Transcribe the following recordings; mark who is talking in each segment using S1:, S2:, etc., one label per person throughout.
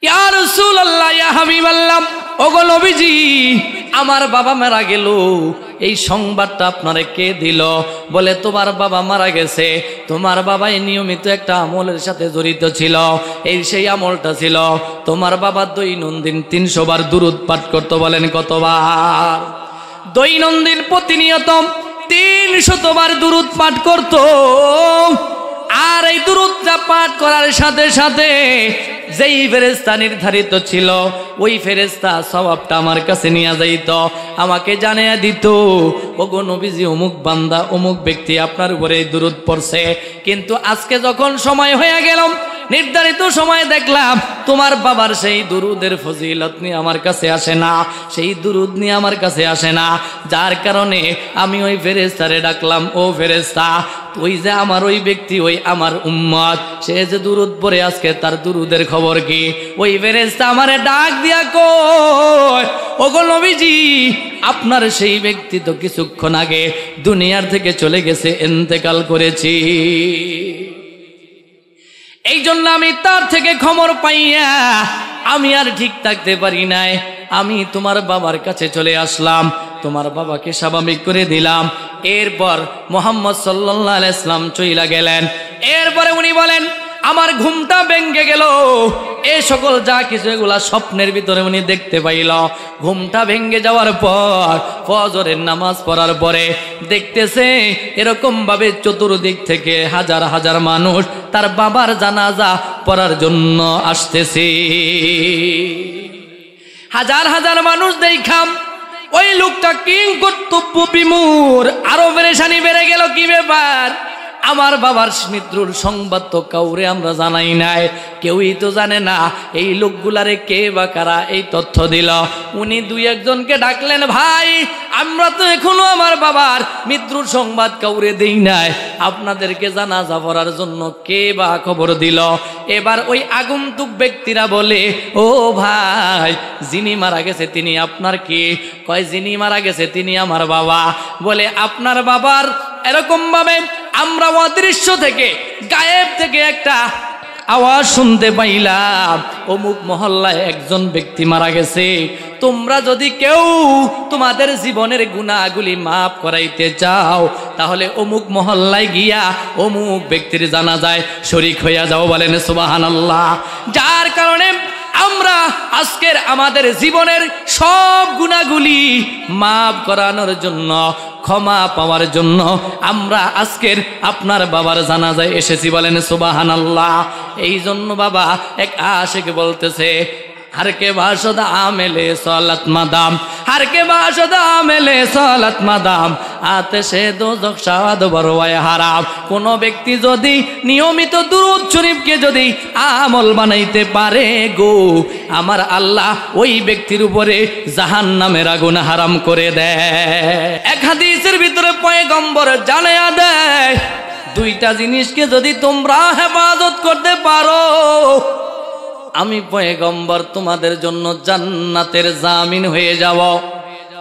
S1: ইয়া রাসূলুল্লাহ, ইয়া হাবিবাল্লাহ, ওগো নবীজি, আমার বাবা মারা গেল, এই সংবাদটা আপনারে কে দিল? বলে তোমার বাবা মারা গেছে। তোমার বাবাই নিয়মিত একটা আমলের সাথে জড়িত ছিল। এই সেই আমলটা ছিল, তোমার বাবা দৈনন্দিন 300 বার দুরূদ পাঠ করতো। বলেন কতবার? দৈনন্দিন প্রতিনিয়ত 300 বার দুরূদ পাঠ করতো। আর এই দুরূদটা পাঠ করার সাথে সাথে যেই ফেরেশতা নির্ধারিত ছিল, ওই ফেরেশতা সওয়াবটা আমার কাছে নিয়ে যাইত, আমাকে জানিয়ে দিত, ওগো নবীজি, অমুক বান্দা অমুক ব্যক্তি আপনার উপরে দুরূদ পড়ছে। কিন্তু আজকে যখন সময় হয়ে গেল, নির্ধারিত সময় দেখলাম তোমার বাবার সেই দুরূদের ফজিলত নিয়ে আমার কাছে আসে না, সেই দুরূদ নিয়ে আমার কাছে আসে না। যার কারণে আমি ওই ফেরেশতারে ডাকলাম, ও ফেরেশতা, ওই যে আমার ওই ব্যক্তি, ওই আমার উম্মত, সে যে দুরূদ পড়ে আজকে তার দুরূদের খবর কি? ওই ফেরেশতা আমারে ডাক দিয়া কয়, ওগো নবীজি, আপনার সেই ব্যক্তি তো কিছুক্ষণ আগে দুনিয়ার থেকে চলে গেছে, ইন্তেকাল করেছি। এই জন্য আমি তার থেকে খবর পাইয়া আমি আর ঠিক থাকতে পারি নাই, আমি তোমার বাবার কাছে চলে আসলাম, তোমার বাবাকে স্বাভাবিক করে দিলাম। এরপর মুহাম্মদ সাল্লাল্লাহু আলাইহি ওয়াসাল্লাম চইলা গেলেন। এরপরে উনি বলেন, আমার ঘুমটা ভেঙে গেল। এই সকল যা কিছু এগুলা স্বপ্নের ভিতরে উনি দেখতে পাইল। ঘুমটা ভেঙে যাওয়ার পর ফজরের নামাজ পড়ার পরে দেখতেছে এরকম ভাবে চতুর্দিক থেকে হাজার হাজার মানুষ তার বাবার জানাজা পড়ার জন্য আসতেছে। হাজার হাজার মানুষ দেখাম ওই লোকটা কিং কর্তব্য বিমূঢ়, আরো পেরেশানি বেড়ে গেল। কি ব্যাপার? আমার বাবার মৃত্যুর সংবাদ তো কাউরে আমরা জানাই নাই, কেউই তো জানে না। এই লোকগুলারে কে বা কারা এই তথ্য দিল? উনি দুই একজনকে ডাকলেন, ভাই, আমরা তো এখনো আমার বাবার মৃত্যুর সংবাদ কাউরে দেই নাই, আপনাদেরকে জানাজা পড়ার জন্য কে বা খবর দিল? এবার ওই আগন্তুক ব্যক্তিরা বলে, ও ভাই, যিনি মারা গেছে তিনি আপনার কি? কয়, যিনি মারা গেছে তিনি আমার বাবা। বলে, আপনার বাবার এরকম ভাবে আমরা অদৃশ্য থেকে, গায়েব থেকে একটা আওয়াজ শুনতে পাইলাম, অমুক মহল্লায় একজন ব্যক্তি মারা গেছে। তোমরা যদি কেউ তোমাদের জীবনের গুনাহগুলি মাফ করাইতে চাও, তাহলে অমুক মহল্লায় গিয়া অমুক ব্যক্তির জানাজায় শরীক হইয়া যাও। বলেন সুবহানাল্লাহ। যার কারণে আমরা আজকের আমাদের জীবনের সব গুনাহগুলি মাফ করানোর জন্য, ক্ষমা পাওয়ার জন্য আমরা আজকের আপনার বাবার জানাজায় এসেছি। বলেন সুবহানাল্লাহ। এই জন্য বাবা এক আশিক বলতেছে, हर के बाशद आमेले सलात मादाम, हर के बाशद आमेले सलात मादाम, आतेशे दोजख शाद बरवाय हाराम। कोनो व्यक्ति यदि नियमित दुरूद शरीफके यदि आमल बानाइते पारे गो, आमार आल्लाह ओई व्यक्तिर उपरे জাহান্নামের আগুন হারাম করে দেয়। এক হাদিসের ভিতরে পয়গম্বর জানায়া দেয়, দুইটা জিনিসকে যদি তোমরা হেফাজত করতে পারো, আমি পয়গম্বর তোমাদের জন্য জান্নাতের জামিন হয়ে যাব।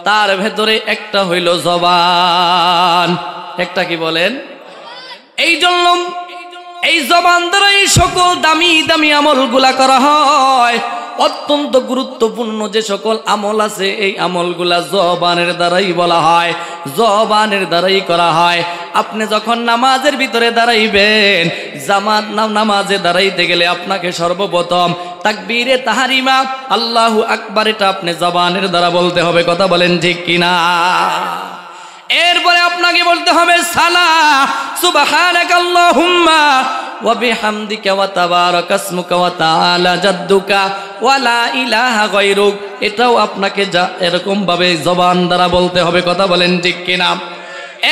S1: তার ভেতরে একটা হইল জবান। একটা কি বলেন? এই জন্য এই জবান দ্বারা এই সকল দামি দামি আমলগুলা করা হয়। অত্যন্ত গুরুত্বপূর্ণ যে সকল আমল আছে, এই আমলগুলা জবানের দ্বারাই বলা হয়, জবানের দ্বারাই করা হয়। আপনি যখন নামাজের ভিতরে দাঁড়াইবেন, জামাত নামাজে দাঁড়াইতে গেলে আপনাকে সর্বপ্রথম তাকবীরে তাহরিমা আল্লাহু আকবার এটা আপনি জবানের দ্বারা বলতে হবে। কথা বলেন ঠিক কিনা? এরপরে আপনাকে বলতে হবে সালাহ, সুবহানাকাল্লাহুম্মা ওয়া বিহামদিকা ওয়া তাবারাকা ইসমুকা ওয়া তাআলা জাদ্দুকা ওয়া লা ইলাহা গায়রুক, এটাও আপনাকে এরকম ভাবে জবান দ্বারা বলতে হবে। কথা বলেন ঠিক কিনা?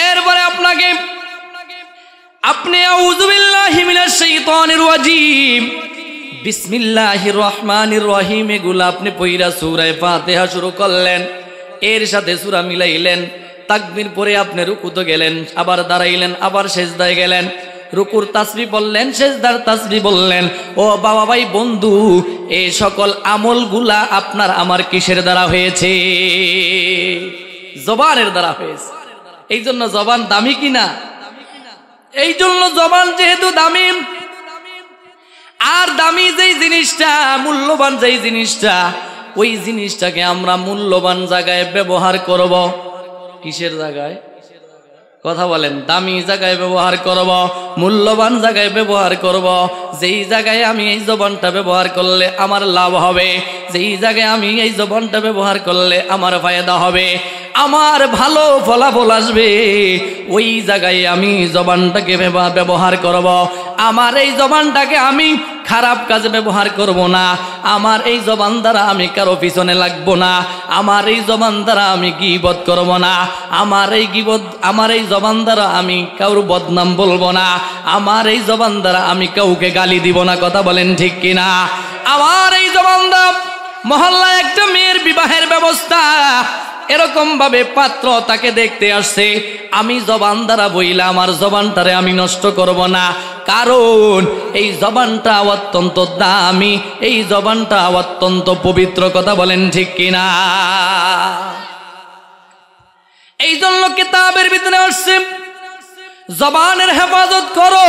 S1: এরপরে আপনাকে আপনি আউযু বিল্লাহি মিনাশ শাইতানির রাজীম, বিসমিল্লাহির রহমানির রহিম এগুলা আপনি পড়া সূরা ফাতিহা শুরু করলেন, এর সাথে সূরা মিলাইলেন, তাকবীর পরে আপনি রুকুতে গেলেন, আবার দাঁড়াইলেন, আবার সিজদায় গেলেন, রুকুর তাসবিহ বললেন, সিজদার তাসবিহ বললেন। ও বাবা ভাই বন্ধু, এই সকল আমলগুলা আপনার আমার কিসের দ্বারা হয়েছে? জবানের দ্বারা হয়েছে। এই জন্য জবান দামি কিনা? এই জন্য জবান যেহেতু দামি, আর দামি যেই জিনিসটা, মূল্যবান যেই জিনিসটা, ওই জিনিসটাকে আমরা মূল্যবান জায়গায় ব্যবহার করব। কিসের জায়গায়? কথা বলেন। দামি জায়গায় ব্যবহার করব, মূল্যবান জায়গায় ব্যবহার করব। যেই জায়গায় আমি এই জবানটা ব্যবহার করলে আমার লাভ হবে, যেই জায়গায় আমি এই জবানটা ব্যবহার করলে আমার ফায়দা হবে, আমার ভালো ফলাফল আসবে, ওই জায়গায় আমি জবানটাকে ব্যবহার করব। আমার এই জবানটাকে আমি খারাপ কাজে ব্যবহার করব না। আমার এই জবান দ্বারা আমি কারো পিছনে লাগবো না। আমার এই জবান দ্বারা আমি গীবত করব না। আমার এই জবান দ্বারা আমি কারোর বদনাম বলবো না। আমার এই জবান দ্বারা আমি কাউকে গালি দিব না। কথা বলেন ঠিক কিনা? আমার এই জবান দ্বারা মহল্লায় একটা মেয়ের বিবাহের ব্যবস্থা, এরকম ভাবে পাত্র তাকে দেখতে আসছে, আমি জবান দ্বারা বইলা আমার জবানটারে আমি নষ্ট করব না, কারণ এই জবানটা অত্যন্ত দামি, এই জবানটা অত্যন্ত পবিত্র। কথা বলেন ঠিক কিনা? এই জন্য কিতাবের ভিতরে আসছে জবানের হেফাজত করো,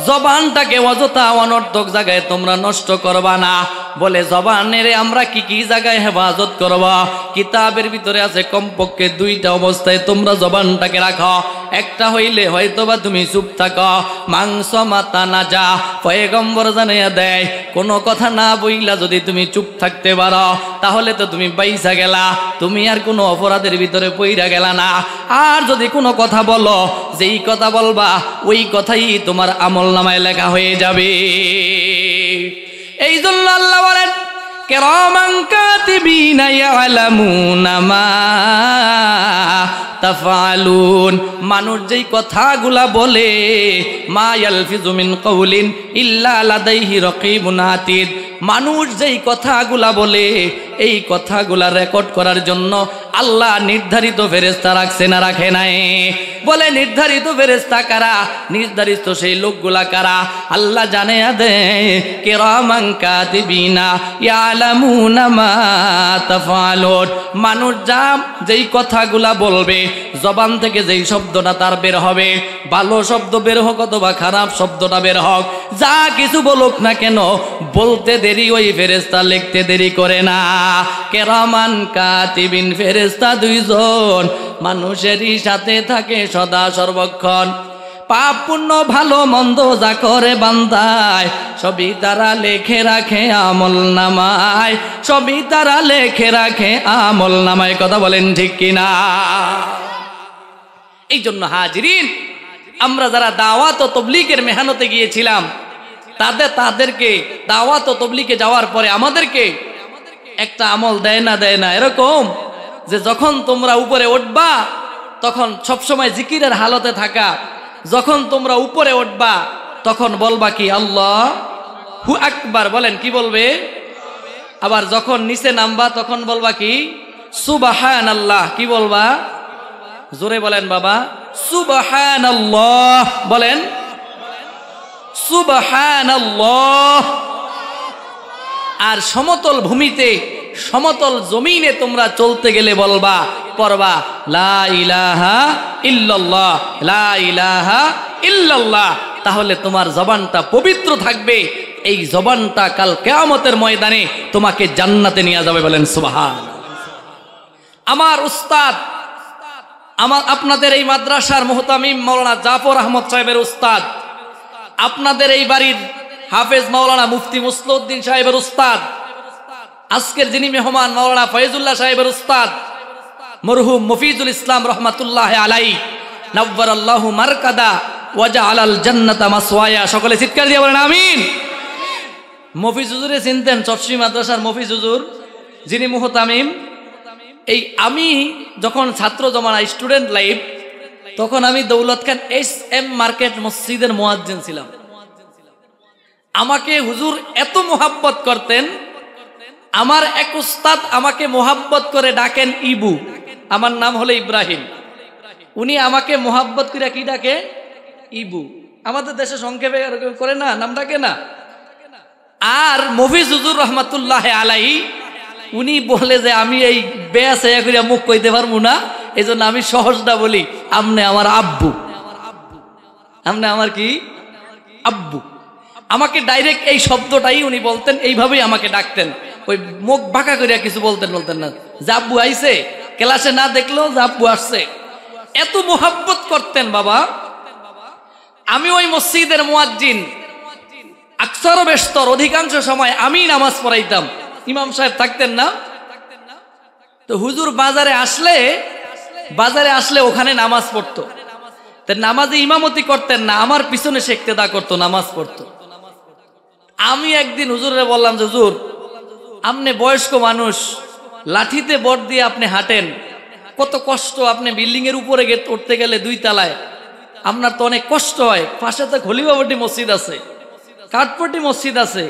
S1: জবানটাকে অযথা অনর্থক জায়গায় তোমরা নষ্ট করবা না। বলে জবানের আমরা কি কি জায়গায় হেফাজত করবা? কিতাবের ভিতরে আছে কমপক্ষে দুইটা অবস্থায় তোমরা জবানটাকে রাখো। একটা হইলে হয়তোবা তুমি চুপ থাকো, মাংস মাথা না যা, পয়গম্বর জানাইয়া দেয় কোনো কথা না বইলা যদি তুমি চুপ থাকতে পারো তাহলে তো তুমি বাইসা গেলা, তুমি আর কোনো অপরাধের ভিতরে পইরা গেলা না। আর যদি কোনো কথা বলো, যেই কথা বলবা ওই কথাই তোমার আমল নামায় লেখা হয়ে যাবে। এই জন্য আল্লাহ বলেন কিরামান কাতিবিনা ইয়ালামুনা মা তাফআলুন। মানুষ যেই কথাগুলা বলে, মা ইয়ালফিজু মিন কাউলিন ইল্লা লাদাইহি রাকিবুন আতীদ, মানুষ যেই কথাগুলা বলে এই কথাগুলা রেকর্ড করার জন্য আল্লাহ নির্ধারিত ফেরেশতা রাখছে না রাখে নাই? বলে নির্ধারিত ফেরেশতা কারা? নির্ধারিত সেই লোকগুলা কারা? আল্লাহ জানিয়ে দেয় কিরামান কাতিবিনা ইয়ালামুনা মা তাফআলুন। মানুষ যেই কথাগুলা বলবে, জবান থেকে যেই শব্দটা তার বের হবে, ভালো শব্দ বের হোক অথবা খারাপ শব্দটা বের হোক, যা কিছু বলুক না কেন, বলতে দেরি ওই ফেরেশতা লিখতে দেরি করে না। কিরামান কাতিবিন, ফেরেশতা দুইজন মানুষেরই সাথে থাকে সদা সর্বক্ষণ। পাপ পুণ্য ভালো মন্দ যা করে বান্দায় সবই তারা লেখে রাখে আমল নামায়, সবই তারা লেখে রাখে আমল নামায়। কথা বলেন ঠিক কিনা? এই জন্য হাজিরিন, আমরা যারা দাওয়াত ও তাবলীগের মেহনতে গিয়েছিলাম, তাদেরকে দাওয়াত ও তাবলীগে যাওয়ার পরে আমাদেরকে একটা আমল দেয় না এরকম যে যখন তোমরা উপরে উঠবা তখন সবসময় জিকিরের হালতে থাকা, যখন তোমরা উপরে উঠবা তখন বলবা কি আল্লাহু আকবার। বলেন কি বলবে? আবার যখন নিচে নামবা তখন বলবা কি সুবহানাল্লাহ। কি বলবা? জোরে বলেন বাবা, সুবহানাল্লাহ। বলেন সুবহানাল্লাহ। আর সমতল ভূমিতে, সমতল জমিনে তোমরা চলতে গেলে বলবা, পড়বা লা ইলাহা ইল্লাল্লাহ, লা ইলাহা ইল্লাল্লাহ। তাহলে তোমার জবানটা পবিত্র থাকবে। এই জবানটা কাল কিয়ামতের ময়দানে তোমাকে জান্নাতে নিয়ে যাবে। বলেন সুবহানাল্লাহ। আমার উস্তাদ, আপনাদের এই মাদ্রাসার মুহতামিম মাওলানা জাফর আহমদ সাহেবের উস্তাদ, আপনাদের এই বাড়ির হাফেজ মাওলানা মুফতি মুসলিউদ্দিন সাহেবের উস্তাদ, আজকের যিনি মেহমান মাওলানা ফয়জুল্লাহ সাহেবের উস্তাদ মরহুম মফিজুল ইসলাম রহমাতুল্লাহ আলাই নব্বরাল্লাহু মারকাদা ওয়া জাআলাল জান্নাতা মাসওয়ায়া। সকলে চিৎকার দিয়ে বলেন আমিন। মফিজ হুজুরে চিনতেন? চট্টগ্রাম মাদ্রাসার মফিজ হুজুর, যিনি মুহতামিম। এই আমি যখন ছাত্র জমানা, স্টুডেন্ট লাইফ, তখন আমি দৌলত খান SM মার্কেট মসজিদের মুয়াজ্জিন ছিলাম। আমাকে হুজুর এত মোহাব্বত করতেন, আমার এক উস্তাদ আমাকে মোহাব্বত করে ডাকেন ইবু। আমার নাম হলো ইব্রাহিম। উনি আমাকে মোহাব্বত করে কি ডাকে? ইবু। আমাদের দেশে সংক্ষেপে করে না, নাম ডাকে না। আর মফিজ হুজুর রহমাতুল্লাহ আলাই, উনি বলে যে আমি এই বেয়াসে করিয়া মুখ কইতে পারবো না, এই জন্য আমি সহজটা বলি, আমনে আমার আব্বু। আমনে আমার কি? আব্বু। আমাকে ডাইরেক্ট এই শব্দটাই উনি বলতেন, এইভাবেই আমাকে ডাকতেন। ওই মুখ বাঁকা করিয়া কিছু বলতেন না। জাব্বু আইছে, ক্লাসে না দেখলো জাব্বু আসছে, এত মোহাব্বত করতেন বাবা। আমি ওই মসজিদের মুয়াজ্জিন, আকসার বেশতর অধিকাংশ সময় আমি নামাজ পড়াইতাম, ইমাম সাহেব থাকতেন না। তো হুজুর বাজারে আসলে ওখানে নামাজ পড়তো। তা নামাজে ইমামতি করতেন না, আমার পিছনে সে ইক্তেদা করতো, নামাজ পড়তো। আমি একদিন হুজুরে বললাম যে হুজুর, আপনি বয়স্ক মানুষ, লাঠিতে বট দিয়ে আপনি হাঁটেন, কত কষ্ট, আপনি বিল্ডিং এর উপরে উঠতে গেলে 2 তলায়, আপনার তো অনেক কষ্ট হয়। পাশে তো খলিফাপট্টি মসজিদ আছে, কাঠপট্টি মসজিদ আছে,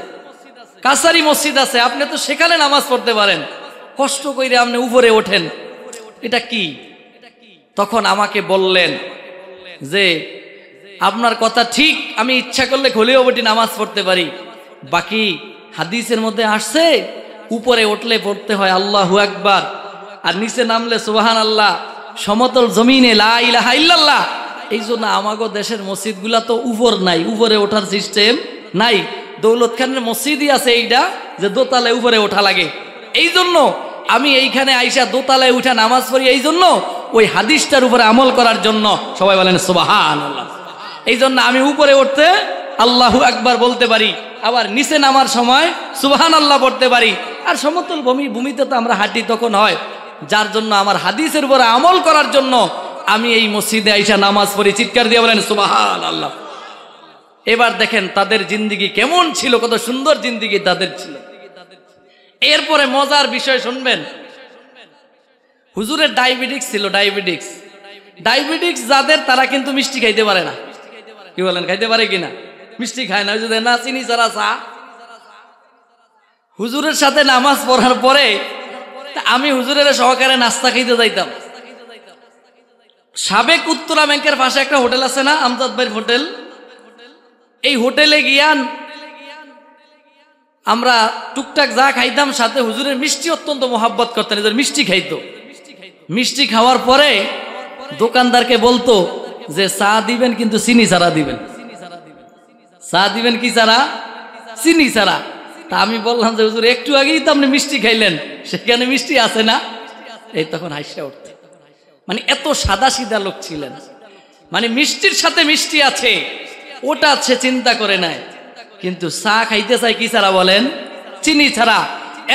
S1: কাছারি মসজিদ আছে, আপনি তো সেখানে নামাজ পড়তে পারেন, কষ্ট করে আপনি উপরে ওঠেন, এটা কি? তখন আমাকে বললেন যে আপনার কথা ঠিক, আমি ইচ্ছা করলে খলিফাপট্টি নামাজ পড়তে পারি, বাকি হাদিসের মধ্যে আসছে উপরে উঠলে পড়তে হয় আল্লাহু আকবার, আর নিচে নামলে সুবহানাল্লাহ, সমতল জমিনে লা ইলাহা ইল্লাল্লাহ। এই জন্য আমাগো দেশের মসজিদগুলা তো উপর নাই, উপরে ওঠার সিস্টেম নাই। দৌলত খানের মসজিদই আছে এইটা যে দোতলায় উপরে ওঠা লাগে। এই জন্য আমি এইখানে আইসা দোতলায় উঠা নামাজ পড়ি, এই জন্য ওই হাদিসটার উপরে আমল করার জন্য। সবাই বলেন সুবহানাল্লাহ। এই জন্য আমি উপরে উঠতে আল্লাহু আকবার বলতে পারি, আবার নিচে নামার সময় সুবহানাল্লাহ পড়তে পারি। আর সমতল ভূমিতে তো আমরা হাঁটি, তখন হয়, যার জন্য আমার হাদিসের উপরে আমল করার জন্য আমি এই মসজিদে আইসা নামাজ পড়ি। চিৎকার দিয়ে বলেন সুবহানাল্লাহ। এবার দেখেন তাদের জিন্দিগি কেমন ছিল, কত সুন্দর জিন্দিগি তাদের ছিল। এরপরে মজার বিষয় শুনবেন, হুজুরের ডায়াবেটিক্স ছিল। ডায়াবেটিক্স যাদের, তারা কিন্তু মিষ্টি খাইতে পারে না। কি বলেন, খাইতে পারে কিনা? মিষ্টি খায় না, যদি না চিনি ছাড়া চা। হুজুরের সাথে নামাজ পড়ার পরে আমি হুজুরের সহকারে নাস্তা খাইতে যাইতাম। সাবেক উত্তরা ব্যাংকের পাশে একটা হোটেল আছে না, আমজাদ ভাইয়ের হোটেল, এই হোটেলে গিয়া আমরা টুকটাক যা খাইতাম, সাথে হুজুরের মিষ্টি অত্যন্ত মোহাব্বত করতেন, এদের মিষ্টি খাইতো। মিষ্টি খাওয়ার পরে দোকানদারকে বলতো যে চা দিবেন কিন্তু চিনি ছাড়া দিবেন, চা দিবেন কি ছাড়া? চিনি ছাড়া। তা আমি বললাম যে হুজুর একটু আগেই তো আপনি মিষ্টি খাইলেন, সেখানে মিষ্টি আছে না? এই তখন হাসিয়া উঠতে, মানে এত সাদা সিধা লোক ছিলেন, মানে মিষ্টির সাথে মিষ্টি আছে ওটা সে চিন্তা করে নাই, কিন্তু চা খাইতে চাই কি ছাড়া? বলেন, চিনি ছাড়া।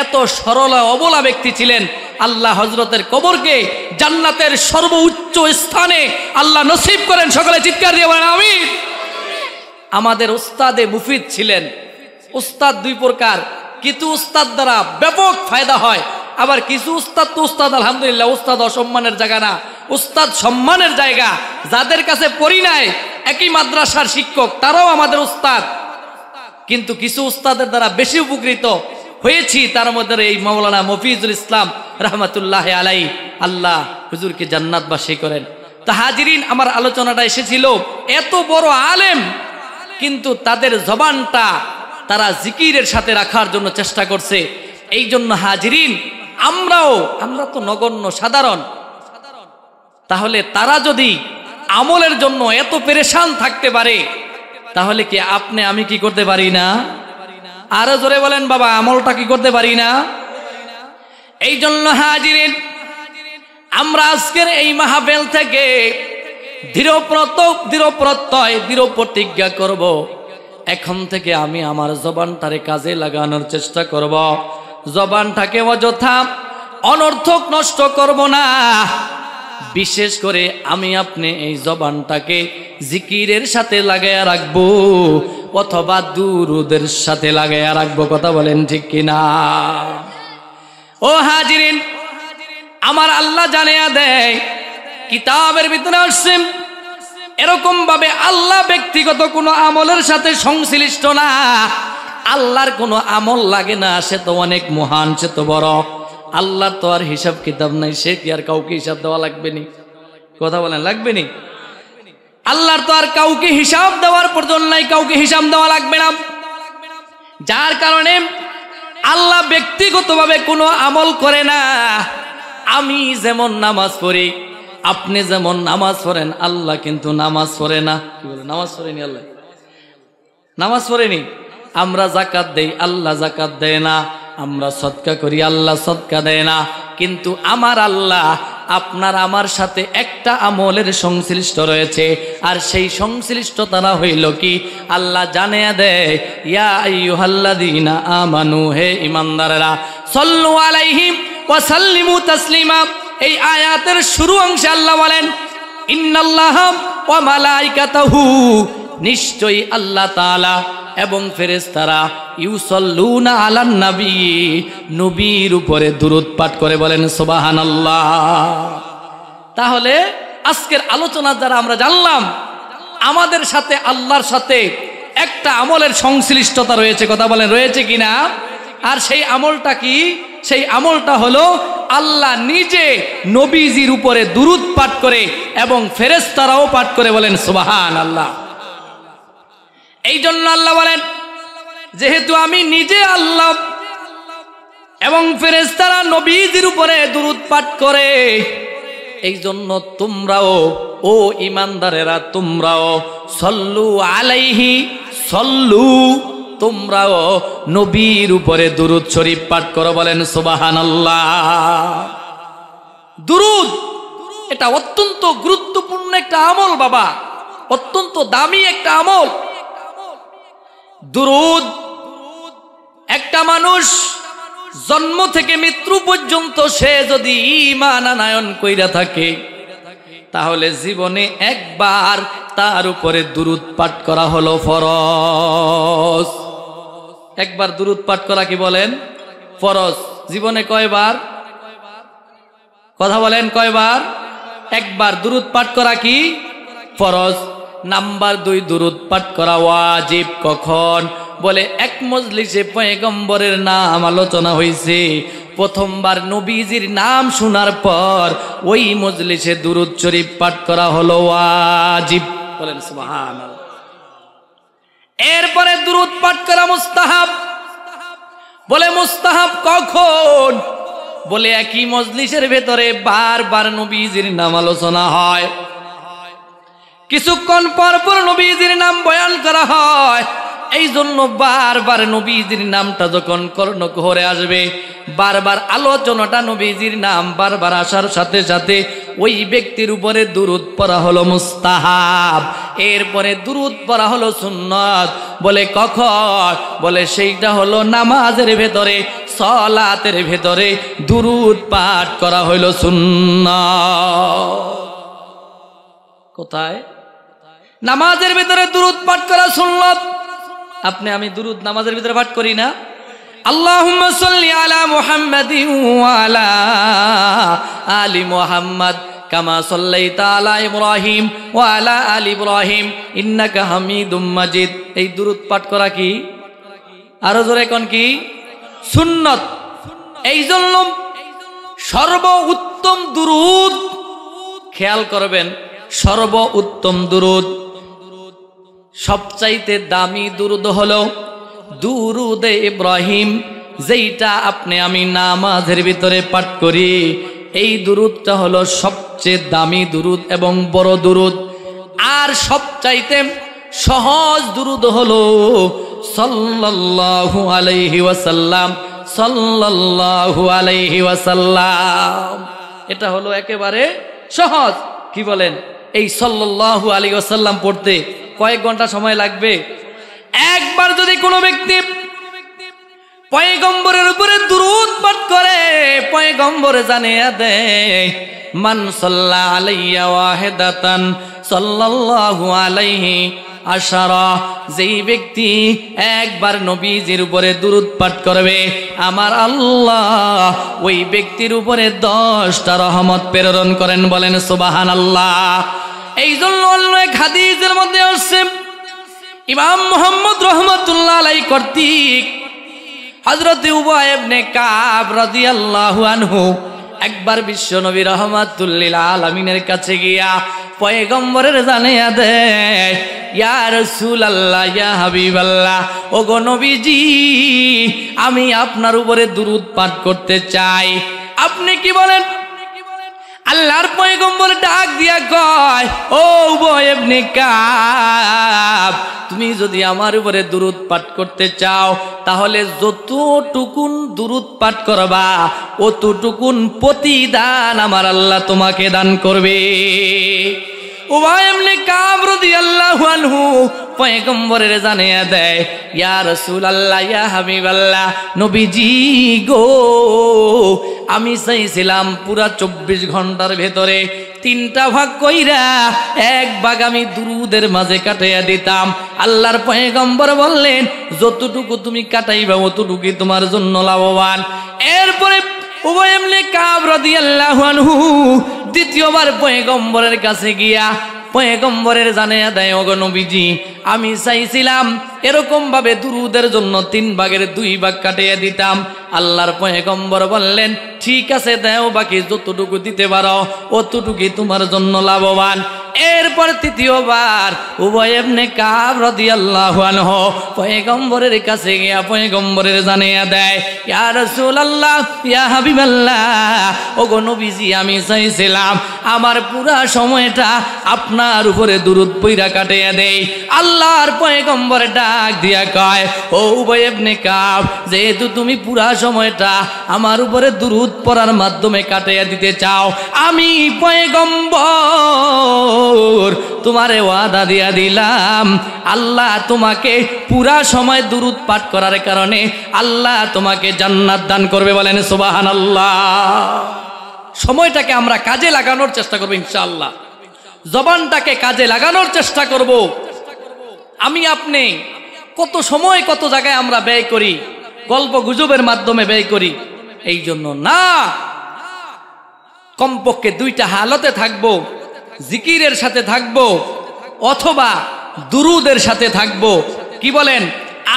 S1: এত সরল অবলা ব্যক্তি ছিলেন। আল্লাহ হযরতের কবরকে জান্নাতের সর্বোচ্চ স্থানে আল্লাহ নসিব করেন। সকলে চিৎকার দিয়ে বলেন আমিন। আমাদের উস্তাদে মুফিদ ছিলেন। উস্তাদ 2 প্রকার, কিছু উস্তাদ দ্বারা ব্যাপক ফায়দা হয়, আবার কিছু উস্তাদ তো উস্তাদ আলহামদুলিল্লাহ, উস্তাদ অসম্মানের জায়গা না, উস্তাদ সম্মানের জায়গা। যাদের কাছে পড়ি নাই, একই মাদ্রাসার শিক্ষক, তারাও আমাদের উস্তাদ। কিন্তু কিছু উস্তাদের দ্বারা বেশি উপকৃত হয়েছি, তার মধ্যে এই মাওলানা মফিজুল ইসলাম রহমতুল্লাহ আলাই, আল্লাহ হুজুরকে জান্নাতবাসী করেন। তা হাজিরিন, আমার আলোচনাটা এসেছিল এত বড় আলেম, কিন্তু তাদের জবানটা তারা জিকিরের সাথে রাখার জন্য চেষ্টা করছে। এই জন্য হাজিরিন, আমরা তো নগণ্য সাধারণ, তাহলে তারা যদি আমলের জন্য এত পেরেশান থাকতে পারে, তাহলে কি আপনি আমি কি করতে পারি না? আরো জোরে বলেন বাবা, আমলটা কি করতে পারি না? এই জন্য হাজিরিন, আমরা আজকের এই মাহফিল থেকে দৃঢ় প্রত্যয়, দৃঢ় প্রতিজ্ঞা করব, এখন থেকে আমি আমার জবানটারে কাজে লাগানোর চেষ্টা করব। জবানটাকে অযথা অনর্থক নষ্ট করব না। বিশেষ করে আমি আপনি এই জবানটাকে জিকিরের সাথে লাগায়া রাখবো, অথবা দুরুদের সাথে লাগায়া রাখবো। কথা বলেন ঠিক কিনা? ও হাজিরিন, আমার আল্লাহ জানিয়ে দেয়, কিতাবের ভিতরে আসছে এরকম ভাবে আল্লাহ ব্যক্তিগত কোনো আমলের সাথে সংশ্লিষ্ট না। আল্লাহর কোনো আমল লাগে না, সে তো অনেক মহান, সে তো বড়। আল্লাহর তো আর হিসাব কিতাব নাই, সে কি আর কাউকে হিসাব দেওয়া লাগবে নি? কথা বলেন, লাগবে নি? আল্লাহর তো আর কাউকে হিসাব দেওয়ার প্রয়োজন নাই, কাউকে হিসাব দেওয়া লাগবে না। যার কারণে আল্লাহ ব্যক্তিগতভাবে কোনো আমল করে না। আমি যেমন নামাজ পড়ি, আপনি যেমন নামাজ পড়েন, আল্লাহ কিন্তু নামাজ পড়ে না। কি বলে, নামাজ পড়েনি আল্লাহ? নামাজ পড়েনি। আমরা যাকাত দেই, আল্লাহ যাকাত দেয় না। আমরা সদকা করি, আল্লাহ সদকা দেয় না। কিন্তু আমার আল্লাহ আপনার আমার সাথে একটা আমলের সংশ্লিষ্ট রয়েছে, আর সেই সংশ্লিষ্টতা হইল কি, আল্লাহ জানিয়ে দেয়, ইয়া আইয়ুহাল্লাযীনা আমানু, হে ঈমানদারেরা, সাল্লু আলাইহি ওয়া সাল্লিমু তাসলিমা। এই আয়াতের শুরু অংশে আল্লাহ বলেন, ইন্নাল্লাহা ওয়া মালাইকাতাহু, নিশ্চয়ই আল্লাহ তাআলা এবং ফেরেশতারা ইউসাল্লুনা আলান নবী, নবীর উপরে দুরূদ পাঠ করে, বলেন সুবহানাল্লাহ। তাহলে আজকের আলোচনা দ্বারা আমরা জানলাম আমাদের সাথে আল্লাহর সাথে একটা আমলের সংশ্লিষ্টতা রয়েছে। কথা বলেন, রয়েছে কিনা? আর সেই আমলটা কি? সেই আমলটা হলো আল্লাহ নিজে নবীজির উপরে দুরূদ পাঠ করে এবং ফেরেশতারাও পাঠ করে, বলেন সুবহানাল্লাহ। এই জন্য আল্লাহ বলেন, যেহেতু আমি নিজে আল্লাহ এবং ফেরেশতারা নবীজির উপরে দুরূদ পাঠ করে, এই জন্য তোমরাও, ও ঈমানদারেরা, তোমরাও সল্লু আলাইহি, সল্লু, তোমরাও নবীর উপরে দুরূদ শরীফ পাঠ করো, বলেন সুবহানাল্লাহ। দুরূদ এটা অত্যন্ত গুরুত্বপূর্ণ একটা আমল বাবা, অত্যন্ত দামি একটা আমল। দুরূদ, একটা মানুষ জন্ম থেকে মৃত্যু পর্যন্ত সে যদি ঈমান আনয়ন কইরা থাকে, তাহলে জীবনে একবার তার উপরে দুরূদ পাঠ করা হলো ফরজ। একবার দুরূদ পাঠ করা কি বলেন? ফরজ। জীবনে কয়বার? কথা বলেন, কয়বার? একবার। দুরূদ পাঠ করা কি? ফরজ। নাম্বার 2, দুরূদ পাঠ করা ওয়াজিব। কখন? বলে এক মজলিসে পয়গম্বরের নাম আলোচনা হয়েছে, প্রথমবার নবীজির নাম শোনার পর ওই মজলিসে দুরূদ শরীফ পাঠ করা হলো ওয়াজিব, বলেন সুবহানাল্লাহ। এরপরে দুরূদ পাঠ করা মুস্তাহাব। বলে মুস্তাহাব কখন? বলে একই মজলিসের ভেতরে বারবার নবীজির নাম আলোচনা হয়, কিছুক্ষণ পর পর নবীজির নাম বয়ান করা হয়। এই জন্য বারবার নবীজির নামটা যখন কর্ণকুহরে আসবে, বারবার আলোচনাটা নবীজির নাম বারবার আসার সাথে সাথে ওই ব্যক্তির উপরে দুরূদ পড়া হলো মুস্তাহাব। এরপরে দুরূদ পড়া হলো সুন্নাত। বলে কখন? বলে সেইটা হলো নামাজের ভেতরে, সালাতের ভেতরে দুরূদ পাঠ করা হইল সুন্নাত। কোথায়? নামাজের ভিতরে দুরূদ পাঠ করা সুন্নাত। আপনি আমি দুরূদ নামাজের ভিতরে পাঠ করি না? আল্লাহুম্মা সাল্লি আলা মুহাম্মাদিন ওয়া আলা আলি মুহাম্মাদ কামা সাল্লাইতা আলা ইব্রাহিম ওয়া আলা আলি ইব্রাহিম ইন্নাকা হামিদুম মাজিদ। এই দুরূদ পাঠ করা কি? আরো জোরে কোন কি? সুন্নাত। এই জন্য সর্ব উত্তম দুরূদ, খেয়াল করবেন, সর্ব উত্তম দুরূদ, সবচাইতে দামি দুরূদ হলো দুরূদে ইব্রাহিম, যেইটা আপনি আমি নামাজের ভিতরে পাঠ করি। এই দুরূদটা হলো সবচেয়ে দামি দুরূদ এবং বড় দুরূদ। আর সবচাইতে সহজ দুরূদ হলো সাল্লাল্লাহু আলাইহি ওয়াসাল্লাম, সাল্লাল্লাহু আলাইহি ওয়াসাল্লাম। এটা হলো একেবারে সহজ। কি বলেন? এই সাল্লাল্লাহু আলাইহি ওয়াসাল্লাম পড়তে কয়েক ঘন্টা সময় লাগবে? একবার যদি কোনো ব্যক্তি পয়গম্বরের উপরে দুরূদ পাঠ করে, পয়গম্বর জানিয়ে দেয়, মান সাল্লা আলাইয়া ওয়াহিদাতান সাল্লাল্লাহু আলাইহি আশারা। যেই ব্যক্তি একবার নবীজির উপরে দুরূদ পাঠ করবে, আমার আল্লাহ ওই ব্যক্তির উপরে 10টা রহমত প্রেরণ করেন, বলেন সুবহানাল্লাহ। এই জন্য অন্য এক হাদিসের মধ্যে আসছে, ইমাম মুহাম্মদ রাহমাতুল্লাহ আলাইহি কর্তৃক হযরত উবাই ইবনে কাব রাদিয়াল্লাহু আনহু একবার বিশ্ব নবী রাহমাতুল লিল আলামিনের কাছে গিয়া পয়গম্বরের জানিয়ে দেয়, ইয়া রাসূলুল্লাহ, ইয়া হাবিবাল্লাহ, ওগো নবীজি, আমি আপনার উপরে দুরূদ পাঠ করতে চাই। আপনি কি বলেন? আল্লাহর পয়গম্বর ডাক দিয়া কয়, ও উবয় ইবনে কাব, তুমি যদি আমার উপরে দুরূদ পাঠ করতে চাও তাহলে যতটুকুন দুরূদ পাঠ করবা অতটুকুন প্রতিদান আমার আল্লাহ তোমাকে দান করবে। উবয় ইবনে কাব রাদিয়াল্লাহু আনহু পয়গম্বরের জানিয়ে দেয়, ইয়া রাসূলুল্লাহ, ইয়া হাবিবাল্লাহ, নবীজি গো, আমি চাইছিলাম পুরা 24 ঘন্টার ভেতরে 3টা ভাগ কইরা 1 ভাগ আমি দুরুদের মাঝে কাটাইয়া দিতাম। আল্লাহর পয়গম্বর বললেন, যতটুকু তুমি কাটাইবা অতটুকুই তোমার জন্য লাভবান। এরপরে উবয় ইবনে কাব রাদিয়াল্লাহু আনহু দ্বিতীয়বার পয়গম্বরের কাছে গিয়া পয়গম্বরের জানিয়ে দেয়, ওগো নবীজি, আমি চাইছিলাম এরকম ভাবে দুরুদের জন্য 3 ভাগের 2 ভাগ কাটিয়ে দিতাম। আল্লাহর পয়গম্বর বললেন, ঠিক আছে, দাও, বাকি যতটুকু দিতে পারো অতটুকুই তোমার জন্য লাভবান। এরপর তৃতীয়বার উবয় ইবনে কাব রাদিয়াল্লাহু আনহু পয়গম্বরের কাছে গিয়া পয়গম্বরের জানিয়ে দেয়, ইয়া রাসূলুল্লাহ, ইয়া হাবিবাল্লাহ, ওগো নবীজি, আমি চাইছিলাম আমার পুরা সময়টা আপনার উপরে দুরূদ পইরা কাটিয়ে দেই। আল্লাহর পয়গম্বর ডাক দিয়া কয়, ও উবয় ইবনে কাব, যেহেতু তুমি পুরা সময়টা আমার উপরে দুরূদ পড়ার মাধ্যমে কাটিয়ে দিতে চাও, আমি পয়গম্বর তোমারে ওয়াদা দিয়া দিলাম, আল্লাহ তোমাকে পুরা সময় দুরূদ পাঠ করার কারণে আল্লাহ তোমাকে জান্নাত দান করবে। বলেন সুবহানাল্লাহ। সময়টাকে আমরা কাজে লাগানোর চেষ্টা করব ইনশাআল্লাহ, জবানটাকে কাজে লাগানোর চেষ্টা করব। আমি আপনি কত সময় কত জায়গায় আমরা ব্যয় করি, গল্প গুজবের মাধ্যমে ব্যয় করি। এই জন্য না, কমপক্ষে 2টা হালতে থাকবো, জিকিরের সাথে থাকবো অথবা দুরুদের সাথে থাকবো। কি বলেন?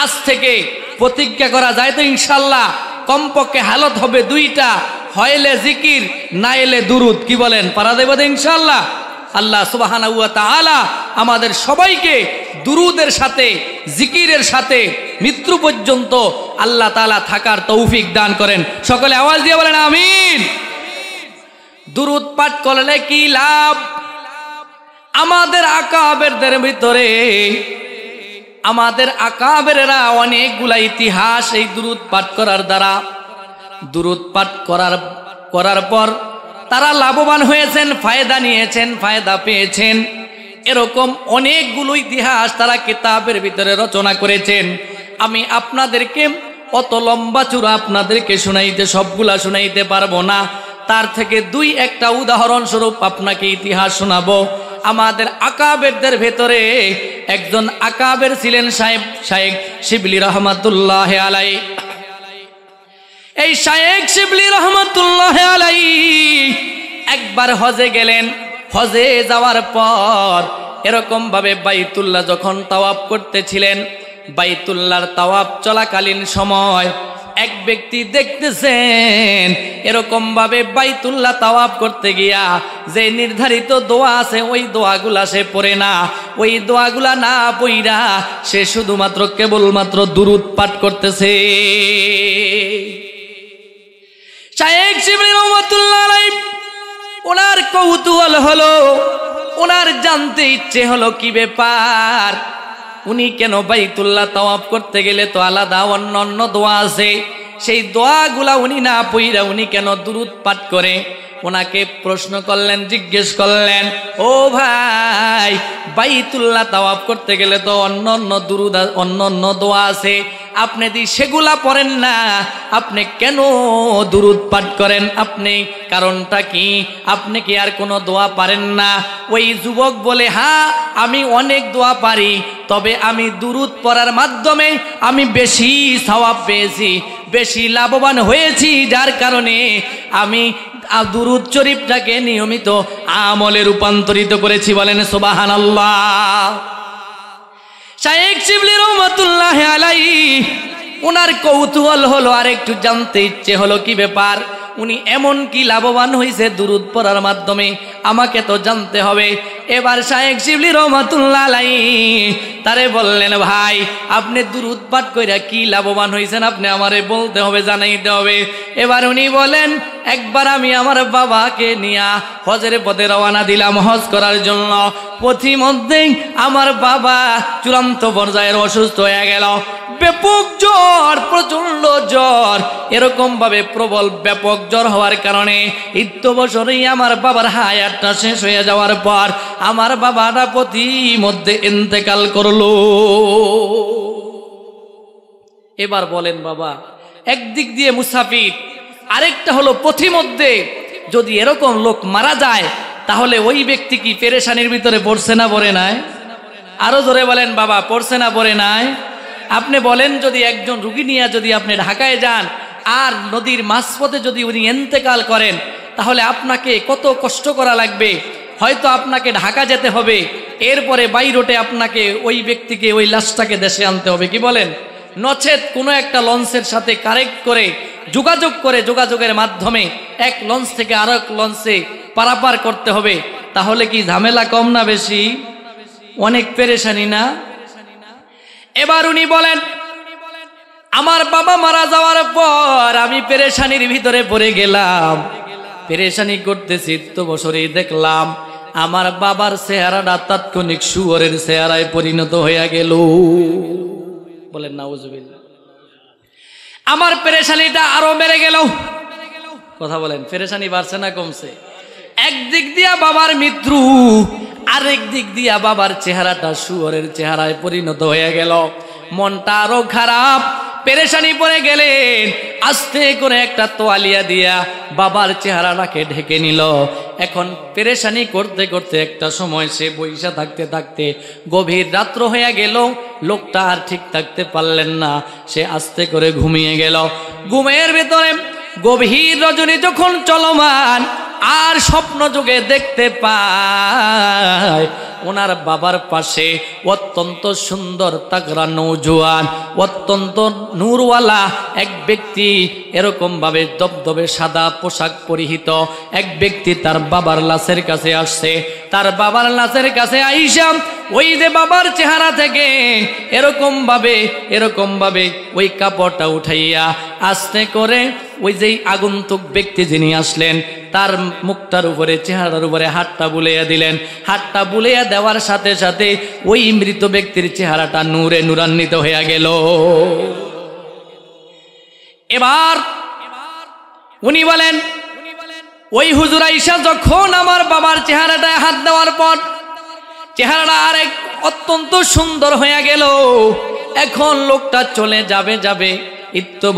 S1: আজ থেকে প্রতিজ্ঞা করা যায় তো ইনশাআল্লাহ কমপক্ষে হালত হবে 2টা, হইলে জিকির, না এলে দুরুদ। কি বলেন? পারা দেব ইনশাআল্লাহ। আল্লাহ সুবহানাহু ওয়া তাআলা আমাদের সবাইকে দুরুদের সাথে জিকিরের সাথে মৃত্যু পর্যন্ত আল্লাহ তাআলা থাকার তৌফিক দান করেন। সকলে আওয়াজ দিয়ে বলেন আমিন। দুরুদ পাঠ করলে কি লাভ? আমাদের আকাবেরদের ভিতরে আমাদের আকাবেরেরা অনেকগুলা ইতিহাস এই দুরুদ পাঠ করার দ্বারা, দুরুদ পাঠ করার পর তারা লাভবান হয়েছেন, ফায়দা নিয়েছেন, ফায়দা পেয়েছেন। এরকম অনেকগুলো ইতিহাস তারা কিতাবের ভিতরে রচনা করেছেন। আমি আপনাদেরকে অত লম্বা চূড়া আপনাদেরকে শুনাইতে সবগুলা শুনাইতে পারবো না। তার থেকে 2-1টা উদাহরণ স্বরূপ আপনাকে ইতিহাস শোনাবো। আমাদের আকাবেরদের ভেতরে একজন আকাবের ছিলেন শায়েখ শিবলি রহমাতুল্লাহ আলাইহি। এই শায়েখ শিবলি রহমাতুল্লাহ আলাইহি একবার হজে গেলেন। হজে যাওয়ার পর এরকম ভাবে বাইতুল্লাহ যখন তাওয়াফ করতেছিলেন, বাইতুল্লাহর তাওয়াফ চলাকালীন সময় এক ব্যক্তি দেখতেছেন এরকম ভাবে বাইতুল্লাহ তাওয়াফ করতে গিয়া যে নির্ধারিত দোয়া আছে ওই দোয়াগুলা সে পড়ে না। ওই দোয়াগুলা না পড়া সে শুধুমাত্র কেবলমাত্র দুরূদ পাঠ করতেছে। শায়েখ শিবলি রহমাতুল্লাহ আলাইহি ওনার কৌতূহল হলো, ওনার জানতে ইচ্ছে হলো কি ব্যাপার, উনি কেন বাইতুল্লাহ তাওয়াফ করতে গেলে তো আলাদা অন্য দোয়া আছে, সেই দোয়াগুলা উনি না পড়া উনি কেন দুরূদ পাঠ করে? ওনাকে প্রশ্ন করলেন, জিজ্ঞেস করলেন, ও ভাই, বাইতুল্লাহ তাওয়াফ করতে গেলে তো অন্য দুরূদ অন্য দোয়া আছে, আপনি দি সেগুলা পড়েন না, আপনি কেন দুরূদ পাঠ করেন? আপনি কারণটা কি? আপনি কি আর কোনো দোয়া পারেন না? ওই যুবক বলে, হ্যাঁ, আমি অনেক দোয়া পারি, তবে আমি দুরূদ পড়ার মাধ্যমে আমি বেশি সওয়াব পেয়েছি, বেশি লাভবান হয়েছি, যার কারণে আমি দুরূদ শরীফটাকে নিয়মিত আমলে রূপান্তরিত করেছি। বলেন সুবহানাল্লাহ। শায়েখ শিবলি রহমাতুল্লাহ আলাইহি ওনার কৌতূহল হলো, আর একটু জানতে ইচ্ছে হলো কি ব্যাপার, উনি এমন কি লাভবান হয়েছে দুরূদ পড়ার মাধ্যমে, আমাকে তো জানতে হবে। এবার শায়েখ শিবলি রহমাতুল্লাহ আলাইহি তারে বললেন, ভাই আপনি দুরূদ পাঠ কইরা কি লাভবান হইছেন আপনি আমারে বলতে হবে, জানাইতে হবে। এবার উনি বলেন, একবার আমি আমার বাবাকে নিয়ে হজের পথে রওনা দিলাম হজ করার জন্য। পথিমধ্যেই আমার বাবা চূড়ান্ত পর্যায়ের অসুস্থ হয়ে গেল। ব্যাপক জ্বর, প্রচন্ড জ্বর, এরকম ভাবে প্রবল ব্যাপক জ্বর হওয়ার কারণে বছরেই আমার বাবার হায়াতটা শেষ হয়ে যাওয়ার পর আমার বাবাটা পথিমধ্যে ইন্তেকাল করলো। এবার বলেন বাবা, একদিক দিয়ে মুসাফির, আরেকটা হলো পথিমধ্যে। যদি এরকম লোক মারা যায় তাহলে ওই ব্যক্তি কি পেরেশানির ভিতরে পড়ছে না পড়ে নাই? আরো জোরে বলেন বাবা, পড়ছে না পড়ে নাই? আপনি বলেন, যদি একজন রুগী নিয়ে যদি আপনি ঢাকায় যান আর নদীর মাঝপথে যদি উনি ইন্তেকাল করেন তাহলে আপনাকে কত কষ্ট করা লাগবে। হয়তো আপনাকে ঢাকা যেতে হবে, এরপরে বাই রোডে আপনাকে ওই ব্যক্তিকে, ওই লাশটাকে দেশে আনতে হবে, কি বলেন? নচেত কোনো একটা লঞ্চের সাথে কারেক্ট করে যোগাযোগ করে, যোগাযোগের মাধ্যমে এক লঞ্চ থেকে আরো এক লঞ্চে পারাপার করতে হবে। তাহলে কি ঝামেলা কম না বেশি? অনেক পেরেশানি না? এবার উনি বলেন, আমার বাবা মারা যাওয়ার পর আমি পেরেশানির ভিতরে পড়ে গেলাম। পেরেশানি করতেছি তো বছরেই দেখলাম আমার বাবার চেহারাটা তাৎক্ষণিক শুয়োরের চেহারায় পরিণত হয়ে গেল। বলেন নাউজুবিল্লাহ। আমার পেরেশানিটা আরো বেড়ে গেল। কথা বলেন, পেরেশানি বাড়ছে না কমছে? একদিক দিয়া বাবার মৃত্যু, আরেক দিক দিয়া বাবার চেহারাটা শুয়োরের চেহারায় পরিণত হয়ে গেল। মনটা আরো খারাপ, পেরেশানি পড়ে গেলেন। আস্তে করে একটা তোয়ালিয়া দিয়া বাবার চেহারাটাকে ঢেকে নিল। এখন পেরেশানি করতে করতে একটা সময় সে বইসা থাকতে থাকতে গভীর রাত্র হয়ে গেল। লোকটা আর ঠিক থাকতে পারলেন না, সে আস্তে করে ঘুমিয়ে গেল। ঘুমের ভেতরে গভীর রজনী যখন চলমান আর স্বপ্ন যুগে দেখতে পায় ওনার বাবার পাশে অত্যন্ত সুন্দর তাগড়া নৌজওয়ান, অত্যন্ত নূরওয়ালা এক ব্যক্তি, এরকম ভাবে দবদবে সাদা পোশাক পরিহিত এক ব্যক্তি তার বাবার লাশের কাছে আসছে। তার বাবার লাশের কাছে আইসা ওই যে বাবার চেহারা থেকে এরকম ভাবে ওই কাপড়টা উঠাইয়া আস্তে করে ওই যে আগন্তুক ব্যক্তি যিনি আসলেন তার মুখটার উপরে, চেহারার উপরে হাতটা বুলাইয়া দিলেন। হাতটা বুলাইয়া দেওয়ার সাথে সাথে ওই মৃত ব্যক্তির চেহারাটা নূরে নূরান্বিত হয়ে গেল। এবার উনি বলেন, ওই হুজুর আইসা যখন আমার বাবার চেহারাটায় হাত দেওয়ার পর চেহারাটা আরেক অত্যন্ত সুন্দর হয়ে গেল। এখন লোকটা চলে যাবে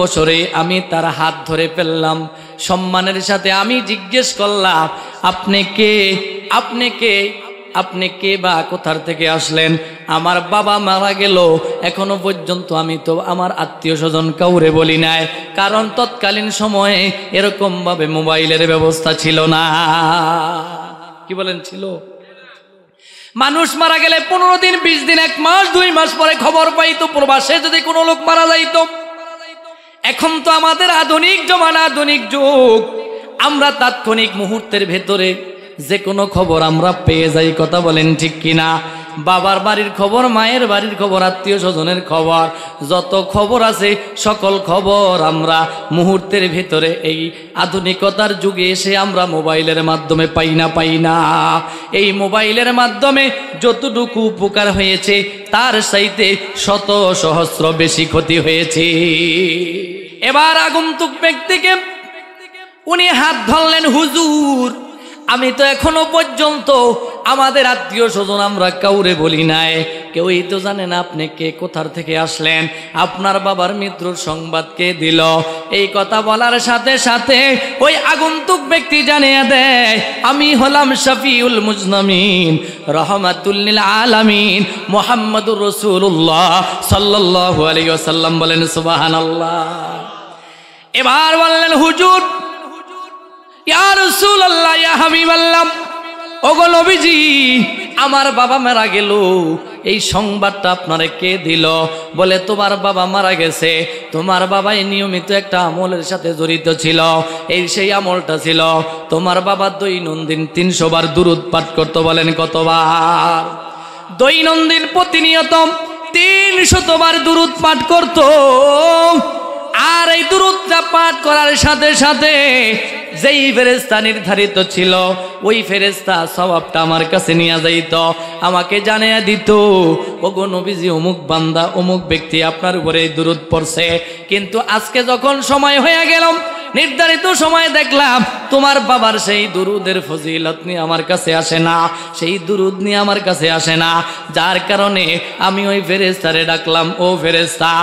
S1: বছরে আমি তার হাত ধরে ফেললাম। সম্মানের সাথে আমি জিজ্ঞেস করলাম, আপনি কে বা কোথার থেকে আসলেন? আমার বাবা মারা গেল, এখনো পর্যন্ত আমি তো আমার আত্মীয় স্বজন কাউরে বলি নাই, কারণ তৎকালীন সময়ে এরকম ভাবে মোবাইলের ব্যবস্থা ছিল না। কি বলেন ছিল? মানুষ মারা গেলে 15 দিন, 20 দিন, 1 মাস, 2 মাস পরে খবর পাইতো। প্রবাসে যদি কোনো লোক মারা যাইতো। এখন তো আমাদের আধুনিক জমানা, আধুনিক যুগ, আমরা তাৎক্ষণিক মুহূর্তের ভেতরে যে কোনো খবর আমরা পেয়ে যাই। কথা বলেন ঠিক কিনা? বাবার বাড়ির খবর, মায়ের বাড়ির খবর, আত্মীয় স্বজনের খবর, যত খবর আছে সকল খবর আমরা মুহূর্তের ভেতরে এই আধুনিকতার যুগে এসে আমরা মোবাইলের মাধ্যমে পাই না। এই মোবাইলের মাধ্যমে যতটুকু উপকার হয়েছে তার চাইতে শত সহস্র বেশি ক্ষতি হয়েছে। এবার আগন্তুক ব্যক্তিকে উনি হাত ধরলেন, হুজুর আমি তো এখনো পর্যন্ত আমাদের আত্মীয় স্বজন আমরা কাউরে বলি নাই, কেউই তো জানে না আপনি কে, কোথার থেকে আসলেন, আপনার বাবার মৃত্যুর সংবাদ কে দিল? এই কথা বলার সাথে সাথে ওই আগন্তুক ব্যক্তি জানিয়ে দেয়, আমি হলাম শফিউল মুজনামিন, রহমাতুল লিল আলামিন, মুহাম্মদুর রাসূলুল্লাহ সাল্লাল্লাহু আলাইহি ওয়াসাল্লাম। বলেন সুবহানাল্লাহ। এবার বললেন, হুজুর, ইয়া রাসূলুল্লাহ, ইয়া হাবিবাল্লাহ, ওগো নবীজি, আমার বাবা মারা গেল, এই সংবাদটা আপনারে কে দিল? বলে তোমার বাবা মারা গেছে। তোমার বাবাই নিয়মিত একটা আমলের সাথে জড়িত ছিল, এই সেই আমলটা ছিল তোমার বাবা দৈনন্দিন 300 বার দুরূদ পাঠ করতো। বলেন কতবার? দৈনন্দিন প্রতিনিয়ত 300 বার দুরূদ পাঠ করত। আর এই দুরূদটা পাঠ করার সাথে সাথে যেই ফেরেশতা নির্ধারিত ছিল ওই ফেরেশতা সওয়াবটা আমার কাছে নিয়ে যাইত, আমাকে জানিয়ে দিত, ওগো নবীজি অমুক বান্দা অমুক ব্যক্তি আপনার উপরে এই দুরূদ পড়ছে। কিন্তু আজকে যখন সময় হয়ে গেল, নির্ধারিত সময় দেখলাম তোমার বাবার সেই দুরুদের ফজিলত নিয়ে আমার কাছে আসে না, সেই দুরুদ নিয়ে আমার কাছে আসে না। যার কারণে আমি ওই ফেরেশতারে ডাকলাম, ও ফেরেশতা,